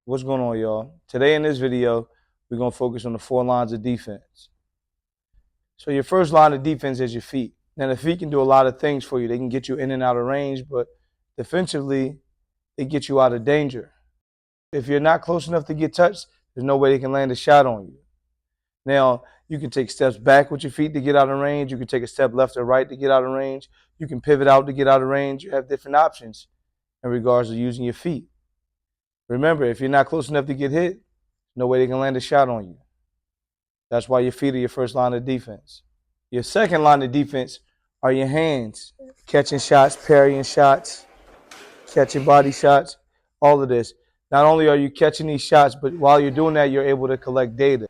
What's going on, y'all? Today in this video, we're going to focus on the 4 lines of defense. So your first line of defense is your feet. Now, the feet can do a lot of things for you. They can get you in and out of range, but defensively, they get you out of danger. If you're not close enough to get touched, there's no way they can land a shot on you. Now, you can take steps back with your feet to get out of range. You can take a step left or right to get out of range. You can pivot out to get out of range. You have different options in regards to using your feet. Remember, if you're not close enough to get hit, no way they can land a shot on you. That's why your feet are your first line of defense. Your second line of defense are your hands. Catching shots, parrying shots, catching body shots, all of this. Not only are you catching these shots, but while you're doing that, you're able to collect data.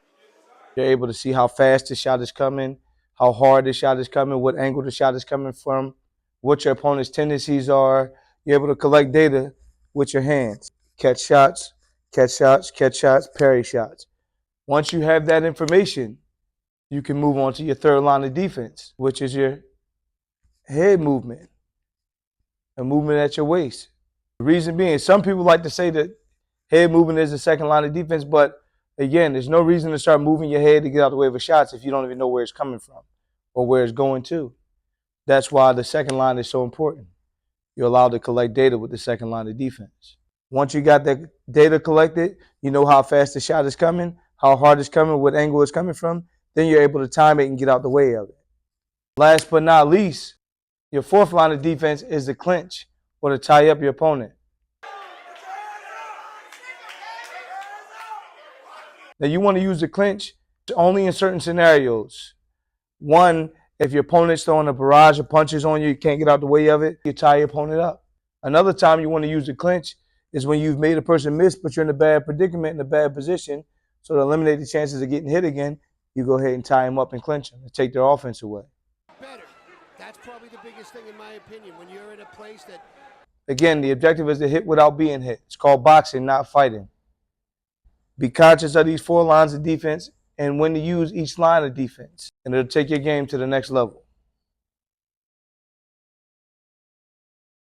You're able to see how fast the shot is coming, how hard the shot is coming, what angle the shot is coming from, what your opponent's tendencies are. You're able to collect data with your hands. Catch shots, catch shots, catch shots, parry shots. Once you have that information, you can move on to your third line of defense, which is your head movement, a movement at your waist. The reason being, some people like to say that head movement is the second line of defense, but again, there's no reason to start moving your head to get out of the way of a shot if you don't even know where it's coming from or where it's going to. That's why the second line is so important. You're allowed to collect data with the second line of defense. Once you got that data collected, you know how fast the shot is coming, how hard it's coming, what angle it's coming from, then you're able to time it and get out the way of it. Last but not least, your fourth line of defense is the clinch or to tie up your opponent. Now you want to use the clinch only in certain scenarios. One, if your opponent's throwing a barrage of punches on you, you can't get out the way of it, you tie your opponent up. Another time you want to use the clinch is when you've made a person miss, but you're in a bad predicament, in a bad position. So to eliminate the chances of getting hit again, you go ahead and tie them up and clinch them and take their offense away. Better. That's probably the biggest thing in my opinion. When you're in a place that... Again, the objective is to hit without being hit. It's called boxing, not fighting. Be conscious of these 4 lines of defense and when to use each line of defense. And it'll take your game to the next level.